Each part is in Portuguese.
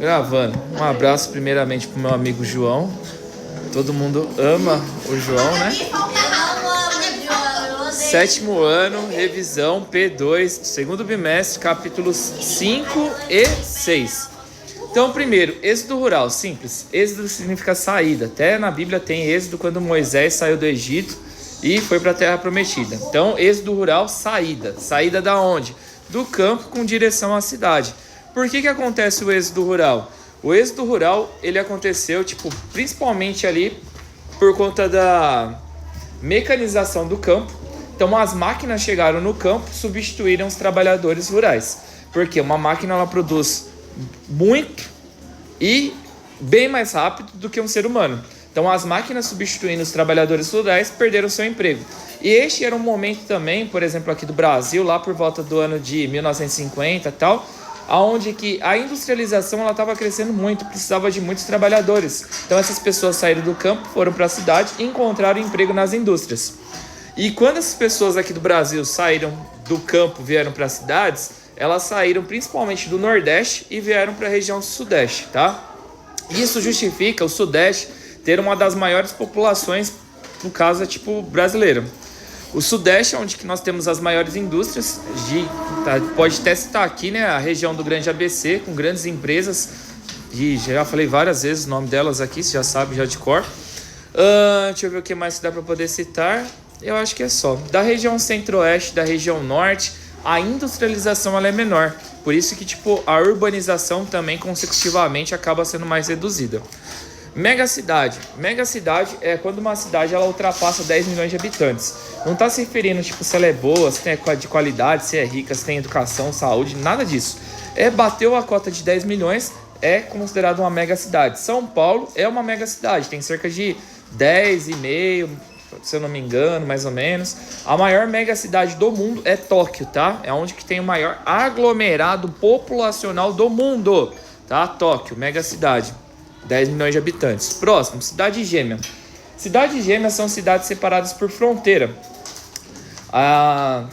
Gravando. Um abraço primeiramente pro meu amigo João. Todo mundo ama o João, né? Sétimo ano, revisão P2, segundo bimestre, capítulos 5 e 6. Então, primeiro, êxodo rural, simples. Êxodo significa saída. Até na Bíblia tem êxodo quando Moisés saiu do Egito e foi para a Terra Prometida. Então, êxodo rural, saída. Saída da onde? Do campo com direção à cidade. Por que acontece o êxodo rural? O êxodo rural, ele aconteceu, principalmente ali por conta da mecanização do campo. Então, as máquinas chegaram no campo, substituíram os trabalhadores rurais. Porque uma máquina, ela produz muito e bem mais rápido do que um ser humano. Então, as máquinas substituindo os trabalhadores rurais perderam seu emprego. E este era um momento também, por exemplo, aqui do Brasil, lá por volta do ano de 1950 e tal, onde que a industrialização ela estava crescendo muito, precisava de muitos trabalhadores. Então, essas pessoas saíram do campo, foram para a cidade e encontraram emprego nas indústrias. E quando essas pessoas aqui do Brasil saíram do campo, vieram para as cidades, elas saíram principalmente do Nordeste e vieram para a região Sudeste, tá? Isso justifica o Sudeste ter uma das maiores populações, no caso, brasileira. O Sudeste é onde que nós temos as maiores indústrias, pode até citar aqui, né, a região do Grande ABC, com grandes empresas, e já falei várias vezes o nome delas aqui, você já sabe, já de cor. Deixa eu ver o que mais dá para poder citar. Eu acho que é só. Da região Centro-Oeste, da região Norte, a industrialização ela é menor. Por isso que a urbanização também consecutivamente acaba sendo mais reduzida. Megacidade. Megacidade é quando uma cidade ela ultrapassa 10 milhões de habitantes. Não está se referindo se ela é boa, se é de qualidade, se é rica, se tem educação, saúde, nada disso. Bateu a cota de 10 milhões, é considerado uma megacidade. São Paulo é uma megacidade, tem cerca de 10,5, se eu não me engano, mais ou menos. A maior megacidade do mundo é Tóquio, tá? É onde que tem o maior aglomerado populacional do mundo, tá? Tóquio, megacidade, 10 milhões de habitantes. Próximo, cidade gêmea. Cidades gêmeas são cidades separadas por fronteira.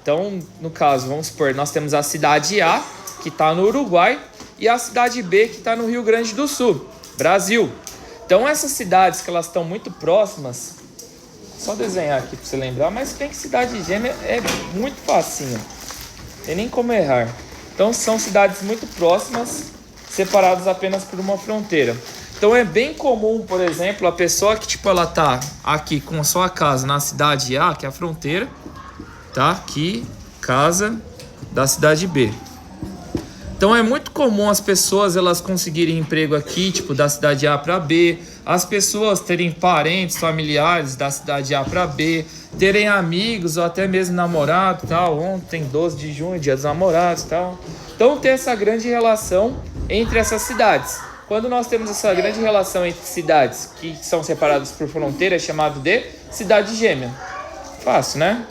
Então, no caso, vamos supor, nós temos a cidade A, que está no Uruguai, e a cidade B, que está no Rio Grande do Sul, Brasil. Então, essas cidades que elas estão muito próximas, só desenhar aqui para você lembrar, mas tem que cidade gêmea é muito facinho, tem nem como errar. Então, são cidades muito próximas, separadas apenas por uma fronteira. Então, é bem comum, por exemplo, a pessoa que ela tá aqui com a sua casa na cidade A, que é a fronteira, tá? Aqui, casa da cidade B. Então é muito comum as pessoas elas conseguirem emprego aqui, da cidade A para B, as pessoas terem parentes, familiares da cidade A para B, terem amigos ou até mesmo namorado, tal. Ontem, 12 de junho, dia dos namorados, tal. Então ter essa grande relação entre essas cidades. Quando nós temos essa grande relação entre cidades que são separadas por fronteira, é chamado de cidade gêmea. Fácil, né?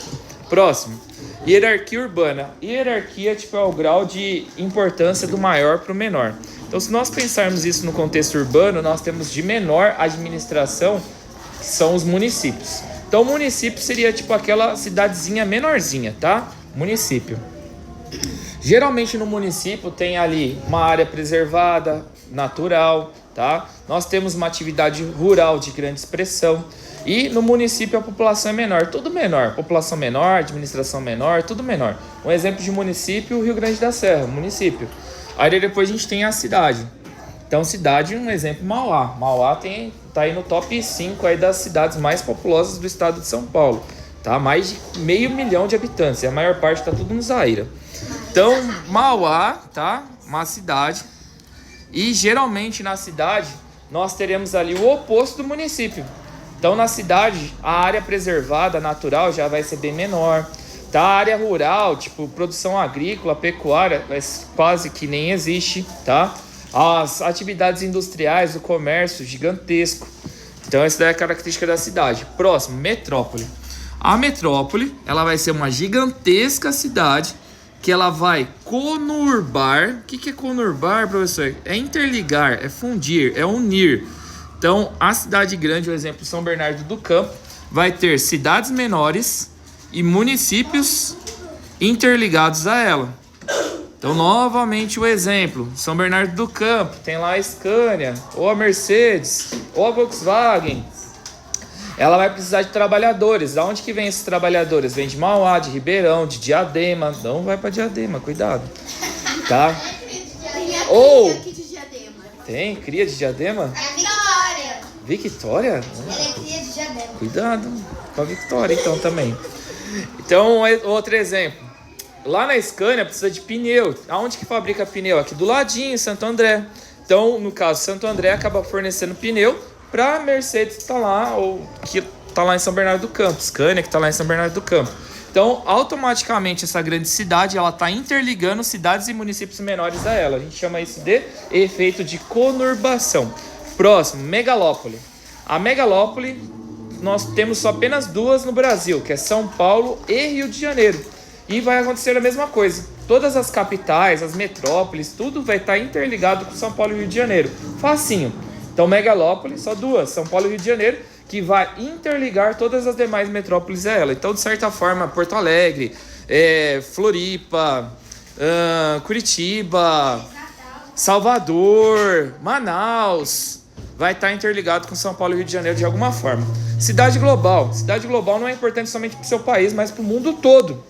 Próximo. Hierarquia urbana. Hierarquia é o grau de importância do maior para o menor. Então, se nós pensarmos isso no contexto urbano, nós temos de menor administração, que são os municípios. Então, o município seria aquela cidadezinha menorzinha, tá? Município. Geralmente no município tem ali uma área preservada, natural, tá? Nós temos uma atividade rural de grande expressão. E no município a população é menor, tudo menor. População menor, administração menor, tudo menor. Um exemplo de município, o Rio Grande da Serra, município. Aí depois a gente tem a cidade. Então cidade, um exemplo, Mauá. Mauá tá aí no top 5 aí das cidades mais populosas do estado de São Paulo. Tá? Mais de 500 mil de habitantes, e a maior parte está tudo no Zaira. Então Mauá, tá? Uma cidade. E geralmente na cidade nós teremos ali o oposto do município. Então, na cidade, a área preservada, natural, já vai ser bem menor. Tá? A área rural, produção agrícola, pecuária, quase que nem existe. Tá? As atividades industriais, o comércio, gigantesco. Então, essa daí é a característica da cidade. Próximo, metrópole. A metrópole, ela vai ser uma gigantesca cidade que ela vai conurbar. O que é conurbar, professor? É interligar, é fundir, é unir. Então, a cidade grande, o exemplo São Bernardo do Campo, vai ter cidades menores e municípios interligados a ela. Então, novamente o exemplo, São Bernardo do Campo, tem lá a Scania, ou a Mercedes, ou a Volkswagen. Ela vai precisar de trabalhadores. Da onde que vem esses trabalhadores? Vem de Mauá, de Ribeirão, de Diadema. Não vai para Diadema, cuidado. Tá? Ou tem cria de Diadema? Victória. Victória? Ela é cria de Diadema. Cuidado com a Victória então também. Então, outro exemplo. Lá na Scania precisa de pneu. Aonde que fabrica pneu? Aqui do ladinho, em Santo André. Então, no caso, Santo André acaba fornecendo pneu para Mercedes que está lá, ou que está lá em São Bernardo do Campo. Scania que está lá em São Bernardo do Campo. Então, automaticamente, essa grande cidade, ela está interligando cidades e municípios menores a ela. A gente chama isso de efeito de conurbação. Próximo, megalópole. A megalópole, nós temos só apenas duas no Brasil, que é São Paulo e Rio de Janeiro. E vai acontecer a mesma coisa. Todas as capitais, as metrópoles, tudo vai estar interligado com São Paulo e Rio de Janeiro. Facinho. Então, megalópole, só duas, São Paulo e Rio de Janeiro, que vai interligar todas as demais metrópoles a ela. Então, de certa forma, Porto Alegre, Floripa, Curitiba, Salvador, Manaus, vai estar interligado com São Paulo e Rio de Janeiro de alguma forma. Cidade global. Cidade global não é importante somente para o seu país, mas para o mundo todo.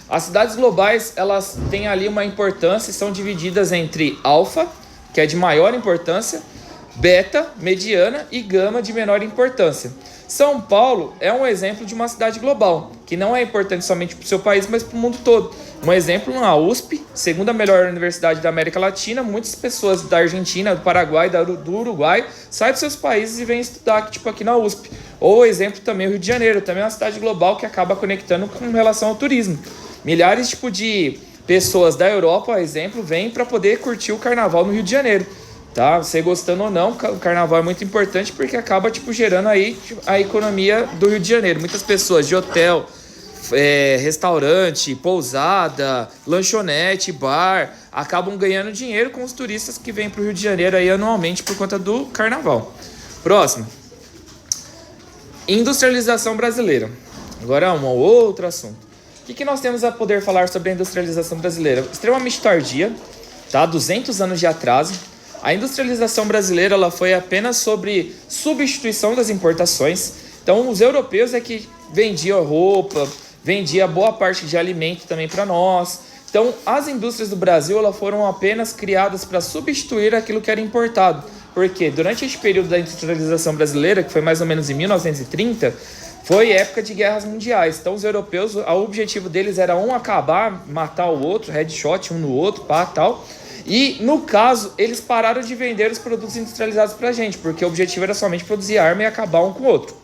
As cidades globais, elas têm ali uma importância e são divididas entre alfa, que é de maior importância, beta, mediana e gama, de menor importância. São Paulo é um exemplo de uma cidade global, que não é importante somente para o seu país, mas para o mundo todo. Um exemplo, a USP, segunda melhor universidade da América Latina, muitas pessoas da Argentina, do Paraguai, do Uruguai, saem dos seus países e vêm estudar aqui na USP. Ou exemplo também o Rio de Janeiro, também é uma cidade global que acaba conectando com relação ao turismo. Milhares de pessoas da Europa, exemplo, vêm para poder curtir o carnaval no Rio de Janeiro. Tá? Você gostando ou não, o carnaval é muito importante porque acaba gerando aí a economia do Rio de Janeiro. Muitas pessoas de hotel, restaurante, pousada, lanchonete, bar, acabam ganhando dinheiro com os turistas que vêm para o Rio de Janeiro aí anualmente por conta do carnaval. Próximo. Industrialização brasileira. Agora um outro assunto. O que nós temos a poder falar sobre a industrialização brasileira? Extremamente tardia, tá? 200 anos de atraso. A industrialização brasileira ela foi apenas sobre substituição das importações. Então, os europeus é que vendiam roupa, vendia boa parte de alimento também para nós. Então, as indústrias do Brasil elas foram apenas criadas para substituir aquilo que era importado. Porque durante este período da industrialização brasileira, que foi mais ou menos em 1930, foi época de guerras mundiais. Então, os europeus, o objetivo deles era acabar, matar o outro, headshot um no outro, tal. E, no caso, eles pararam de vender os produtos industrializados pra gente, porque o objetivo era somente produzir arma e acabar um com o outro.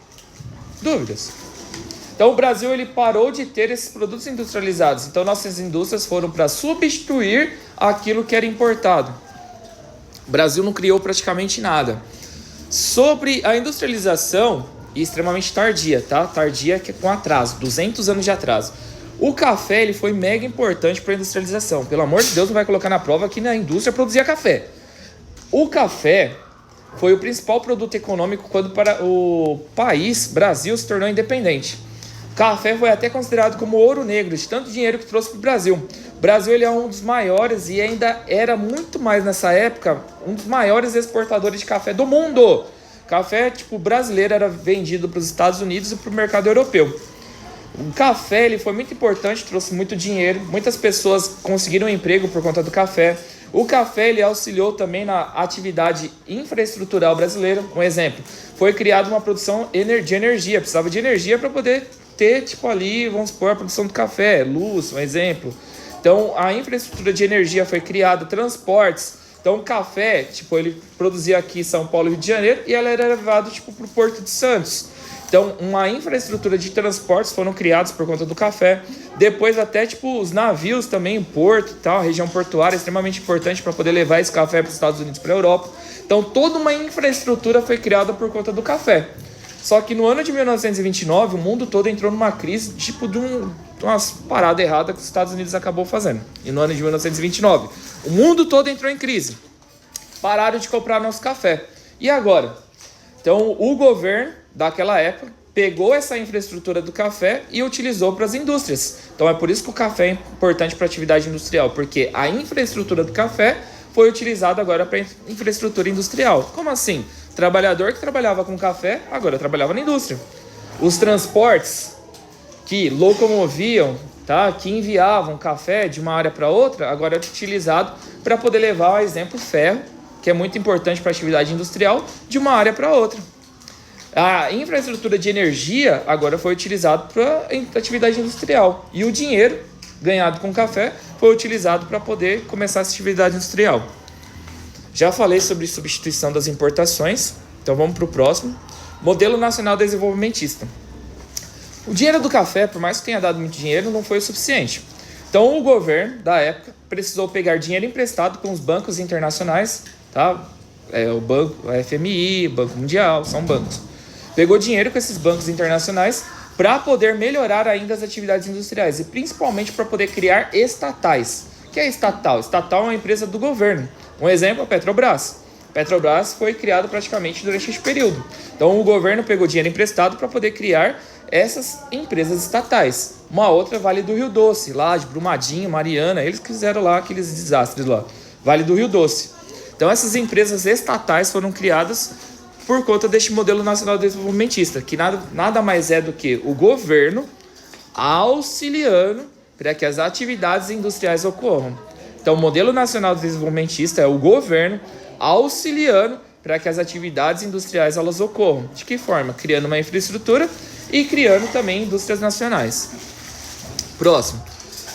Dúvidas? Então, o Brasil ele parou de ter esses produtos industrializados. Então, nossas indústrias foram para substituir aquilo que era importado. O Brasil não criou praticamente nada. Sobre a industrialização, extremamente tardia, tá? Tardia que é com atraso, 200 anos de atraso. O café ele foi mega importante para a industrialização. Pelo amor de Deus, não vai colocar na prova que na indústria produzia café. O café foi o principal produto econômico quando para o país, Brasil, se tornou independente. Café foi até considerado como ouro negro, de tanto dinheiro que trouxe para o Brasil. O Brasil ele é um dos maiores e ainda era muito mais nessa época, um dos maiores exportadores de café do mundo. Café brasileiro era vendido para os Estados Unidos e para o mercado europeu. O café ele foi muito importante, trouxe muito dinheiro, muitas pessoas conseguiram emprego por conta do café. O café ele auxiliou também na atividade infraestrutural brasileira. Um exemplo, foi criada uma produção de energia, precisava de energia para poder ter ali, vamos supor, a produção do café, luz, um exemplo. Então a infraestrutura de energia foi criada, transportes. Então o café, ele produzia aqui em São Paulo e Rio de Janeiro e ela era levado para o Porto de Santos. Então, uma infraestrutura de transportes foram criados por conta do café. Depois até, os navios também, o porto e tal, a região portuária é extremamente importante para poder levar esse café para os Estados Unidos e para a Europa. Então, toda uma infraestrutura foi criada por conta do café. Só que no ano de 1929, o mundo todo entrou numa crise, de umas paradas erradas que os Estados Unidos acabou fazendo. E no ano de 1929, o mundo todo entrou em crise. Pararam de comprar nosso café. E agora? Então, o governo daquela época pegou essa infraestrutura do café e utilizou para as indústrias. Então é por isso que o café é importante para a atividade industrial, porque a infraestrutura do café foi utilizada agora para infraestrutura industrial. Como assim? O trabalhador que trabalhava com café, agora trabalhava na indústria. Os transportes que locomoviam, tá, que enviavam café de uma área para outra, agora é utilizado para poder levar, por exemplo, ferro, que é muito importante para a atividade industrial, de uma área para outra. A infraestrutura de energia agora foi utilizada para a atividade industrial. E o dinheiro ganhado com café foi utilizado para poder começar essa atividade industrial. Já falei sobre substituição das importações, então vamos para o próximo. Modelo Nacional Desenvolvimentista. O dinheiro do café, por mais que tenha dado muito dinheiro, não foi o suficiente. Então o governo da época precisou pegar dinheiro emprestado com os bancos internacionais, tá? O banco, a FMI, o Banco Mundial, são bancos. Pegou dinheiro com esses bancos internacionais para poder melhorar ainda as atividades industriais e principalmente para poder criar estatais. O que é estatal? Estatal é uma empresa do governo. Um exemplo é a Petrobras. Petrobras foi criada praticamente durante esse período. Então o governo pegou dinheiro emprestado para poder criar essas empresas estatais. Uma outra é Vale do Rio Doce, lá de Brumadinho, Mariana, eles que fizeram lá aqueles desastres lá. Vale do Rio Doce. Então essas empresas estatais foram criadas por conta deste modelo nacional desenvolvimentista, que nada mais é do que o governo auxiliando para que as atividades industriais ocorram. Então o modelo nacional desenvolvimentista é o governo auxiliando para que as atividades industriais elas ocorram. De que forma? Criando uma infraestrutura e criando também indústrias nacionais. Próximo.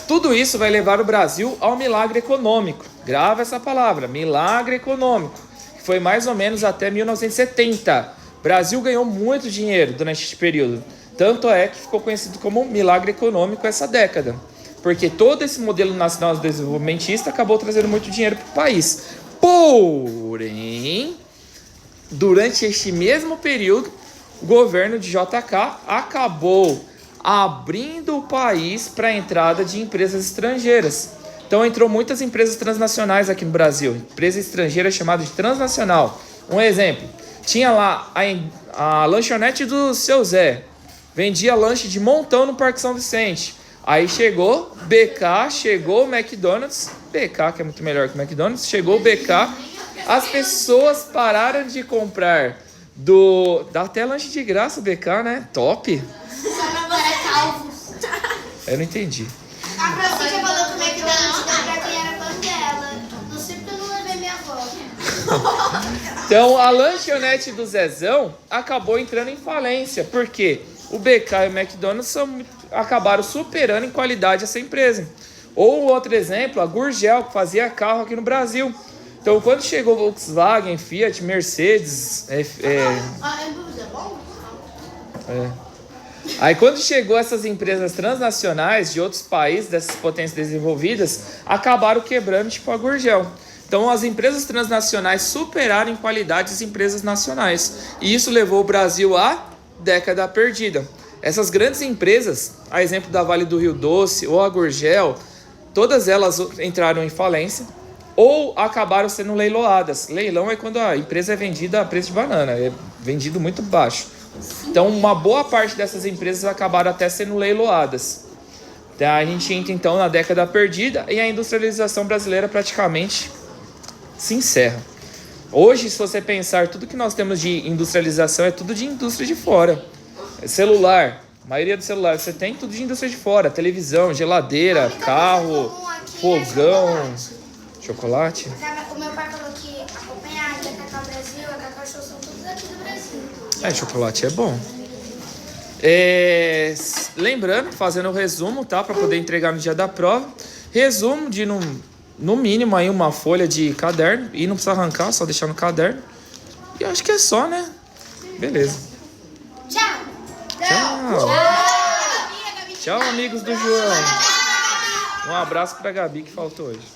Tudo isso vai levar o Brasil ao milagre econômico. Grava essa palavra, milagre econômico. Que foi mais ou menos até 1970. O Brasil ganhou muito dinheiro durante este período. Tanto é que ficou conhecido como milagre econômico essa década. Porque todo esse modelo nacional desenvolvimentista acabou trazendo muito dinheiro para o país. Porém, durante este mesmo período, o governo de JK acabou abrindo o país para a entrada de empresas estrangeiras. Então entrou muitas empresas transnacionais aqui no Brasil, empresa estrangeira chamada de transnacional. Um exemplo, tinha lá a lanchonete do Seu Zé, vendia lanche de montão no Parque São Vicente. Aí chegou BK, chegou o McDonald's, BK que é muito melhor que o McDonald's, chegou o BK, as pessoas pararam de comprar dá até lanche de graça o BK, né? Top! Eu não entendi. A Francisca falou que o McDonald's deu pra quem era fã dela. Não sei porque eu não levei minha avó. Então a lanchonete do Zezão acabou entrando em falência, porque o BK e o McDonald's acabaram superando em qualidade essa empresa. Ou outro exemplo, a Gurgel, que fazia carro aqui no Brasil. Então quando chegou Volkswagen, Fiat, Mercedes... Aí quando chegou essas empresas transnacionais de outros países, dessas potências desenvolvidas, acabaram quebrando tipo a Gurgel. Então as empresas transnacionais superaram em qualidade as empresas nacionais. E isso levou o Brasil à década perdida. Essas grandes empresas, a exemplo da Vale do Rio Doce ou a Gurgel, todas elas entraram em falência ou acabaram sendo leiloadas. Leilão é quando a empresa é vendida a preço de banana, é vendido muito baixo. Então uma boa parte dessas empresas acabaram até sendo leiloadas. Então, a gente entra então na década perdida e a industrialização brasileira praticamente se encerra. Hoje, se você pensar, tudo que nós temos de industrialização é tudo de indústria de fora. Celular, a maioria dos celulares você tem tudo de indústria de fora. Televisão, geladeira, carro, fogão, chocolate. O meu pai falou que a Copenhague, a Cacau Brasil, a Cacau Show são todos aqui do Brasil. Chocolate é bom. Lembrando, fazendo o resumo, tá? Para poder entregar no dia da prova. Resumo de no mínimo aí uma folha de caderno. E não precisa arrancar, só deixar no caderno. E eu acho que é só, né? Beleza. Tchau. Tchau. Tchau, amigos do João. Um abraço pra Gabi que faltou hoje.